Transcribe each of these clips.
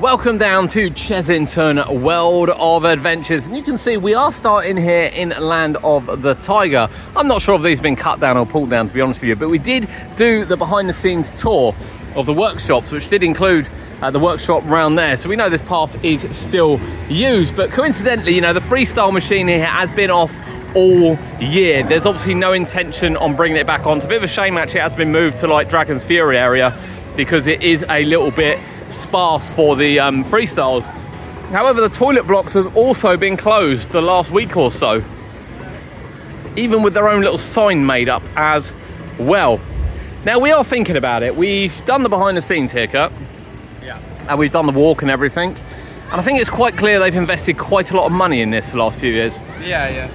Welcome down to Chessington World of Adventures, and you can see we are starting here in Land of the Tiger. I'm not sure if these have been cut down or pulled down, to be honest with you, but we did do the behind the scenes tour of the workshops, which did include the workshop around there, so we know this path is still used. But coincidentally, you know, the freestyle machine here has been off all year. There's obviously no intention on bringing it back on. It's a bit of a shame actually it has been moved to like Dragon's Fury area, because it is a little bit sparse for the freestyles. However, the toilet blocks has also been closed the last week or so, even with their own little sign made up as well. Now we are thinking about it. We've done the behind the scenes here, Kurt. Yeah. And we've done the walk and everything. And I think it's quite clear they've invested quite a lot of money in this the last few years. Yeah.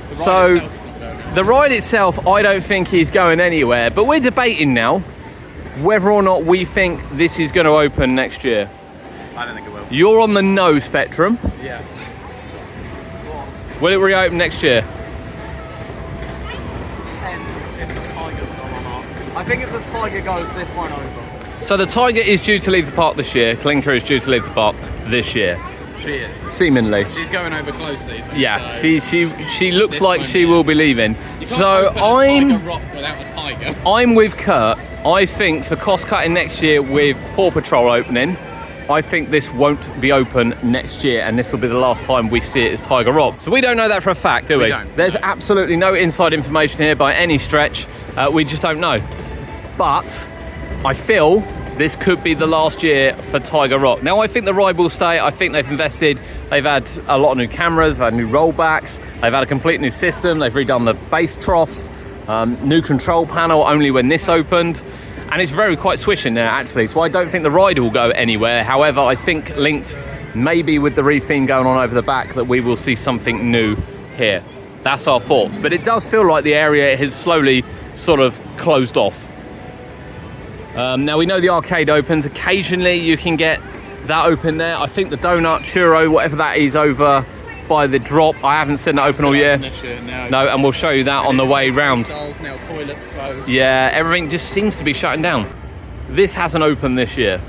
The ride itself, I don't think is going anywhere, but we're debating now whether or not we think this is going to open next year. I don't think it will. You're on the no spectrum. Yeah. Will it reopen next year? Depends if the Tiger's gone or not. I think if the Tiger goes, this won't open. So the Tiger is due to leave the park this year. Clinker is due to leave the park this year. She is. Seemingly. She's going over close season. Yeah, so she looks like she will be leaving. You can't So open a Tiger Rock without a tiger. I'm with Kurt. I think for cost cutting next year with Paw Patrol opening, I think this won't be open next year, and this will be the last time we see it as Tiger Rock. So we don't know that for a fact, do we? We don't. There's absolutely no inside information here by any stretch. We just don't know. But I feel this could be the last year for Tiger Rock. Now I think the ride will stay. I think they've invested. They've had a lot of new cameras, they've had new rollbacks, they've had a complete new system, they've redone the base troughs, new control panel only when this opened. And it's very quite swishing now actually, so I don't think the ride will go anywhere. However, I think linked maybe with the retheme going on over the back that we will see something new here. That's our thoughts. But it does feel like the area has slowly sort of closed off. Now we know the arcade opens. Occasionally you can get that open there. I think the donut, churro, whatever that is over by the drop. I haven't seen that open all year. No, and we'll show you that on the way round. Now toilets closed. Yeah, everything just seems to be shutting down. This hasn't opened this year.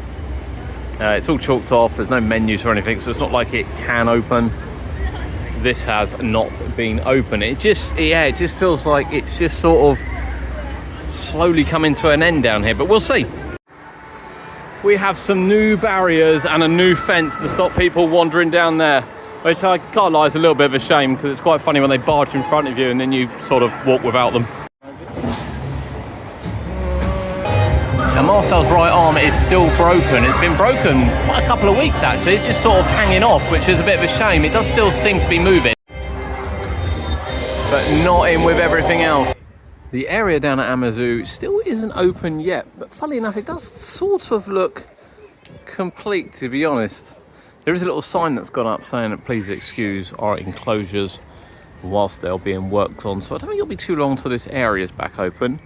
It's all chalked off. There's no menus or anything, so it's not like it can open. This has not been open. It just feels like it's just sort of slowly coming to an end down here, but we'll see. We have some new barriers and a new fence to stop people wandering down there, which I can't lie is a little bit of a shame, because it's quite funny when they barge in front of you and then you sort of walk without them. And Marcel's right arm is still broken. It's been broken quite a couple of weeks actually. It's just sort of hanging off, which is a bit of a shame. It does still seem to be moving, but not in with everything else. The area down at Amazoo still isn't open yet, but funnily enough, it does sort of look complete, to be honest. There is a little sign that's gone up saying that please excuse our enclosures whilst they're being worked on. So I don't think it'll be too long till this area is back open,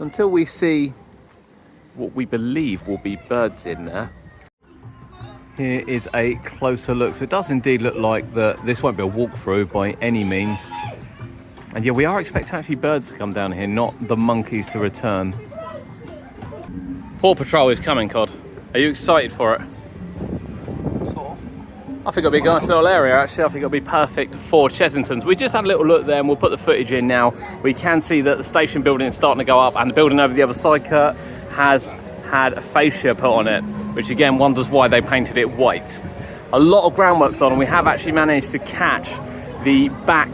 until we see what we believe will be birds in there. Here is a closer look. So it does indeed look like that this won't be a walkthrough by any means. And yeah, we are expecting actually birds to come down here, not the monkeys to return. Paw Patrol is coming, Cod. Are you excited for it? I think it'll be a nice little area actually. I think it'll be perfect for Chessingtons. We just had a little look there and we'll put the footage in now. We can see that the station building is starting to go up, and the building over the other side, Kurt, has had a fascia put on it, which again wonders why they painted it white. A lot of groundwork's on, and we have actually managed to catch the back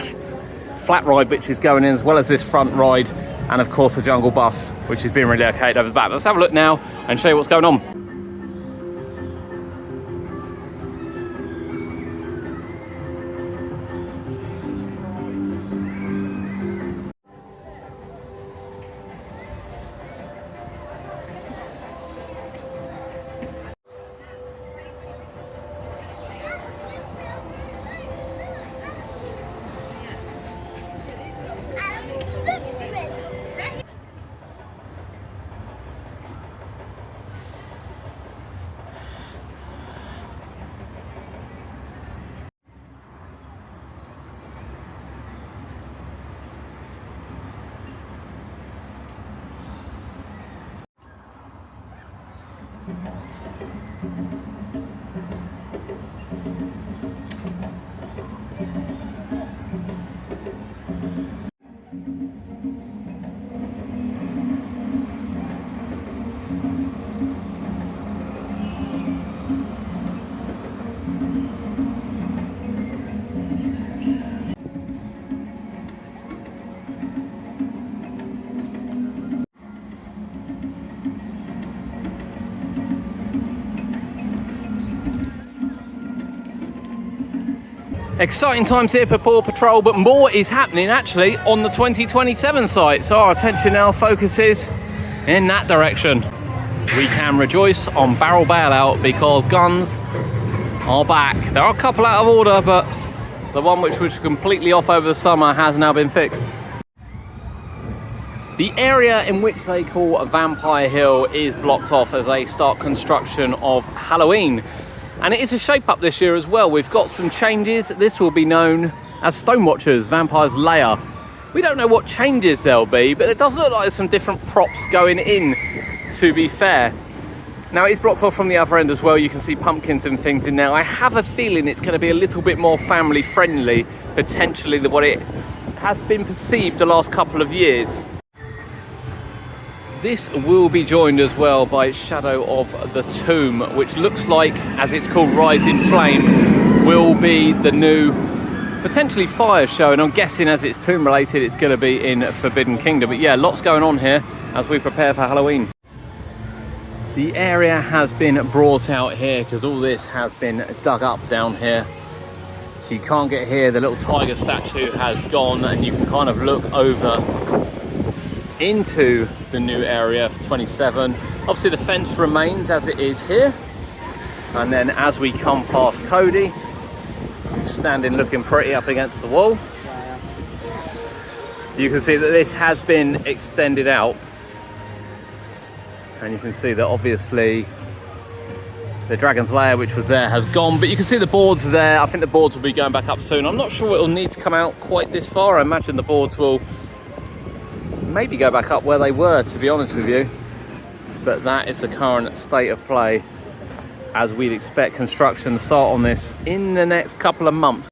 flat ride which is going in, as well as this front ride, and of course the jungle bus which is being relocated over the back. Let's have a look now and show you what's going on. Exciting times here for Paw Patrol, but more is happening actually on the 2027 site. So our attention now focuses in that direction. We can rejoice on Barrel Bailout because guns are back. There are a couple out of order, but the one which was completely off over the summer has now been fixed. The area in which they call Vampire Hill is blocked off as they start construction of Halloween. And it is a shape up this year as well. We've got some changes. This will be known as Stonewatchers, Vampire's Lair. We don't know what changes there'll be, but it does look like there's some different props going in, to be fair. Now it is blocked off from the other end as well. You can see pumpkins and things in there. I have a feeling it's going to be a little bit more family friendly, potentially, than what it has been perceived the last couple of years. This will be joined as well by Shadow of the Tomb, which looks like, as it's called, Rise in Flame, will be the new, potentially fire show. And I'm guessing as it's tomb related, it's going to be in Forbidden Kingdom. But yeah, lots going on here as we prepare for Halloween. The area has been brought out here because all this has been dug up down here. So you can't get here. The little tiger statue has gone and you can kind of look over into the new area for 27. Obviously the fence remains as it is here, and then as we come past Cody, who's standing looking pretty up against the wall, you can see that this has been extended out, and you can see that obviously the Dragons Lair which was there has gone, but you can see the boards are there. I think the boards will be going back up soon. I'm not sure it'll need to come out quite this far. I imagine the boards will maybe go back up where they were, to be honest with you, but that is the current state of play as we'd expect construction to start on this in the next couple of months.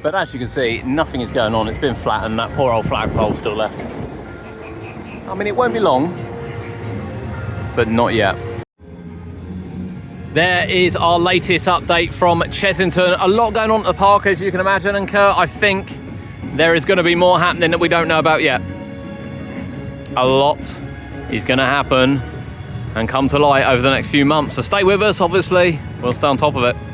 But as you can see, nothing is going on. It's been flattened. That poor old flagpole still left. I mean, it won't be long, but not yet. There is our latest update from Chessington. A lot going on at the park, as you can imagine, and Kurt, I think there is going to be more happening that we don't know about yet. A lot is going to happen and come to light over the next few months. So stay with us, obviously. We'll stay on top of it.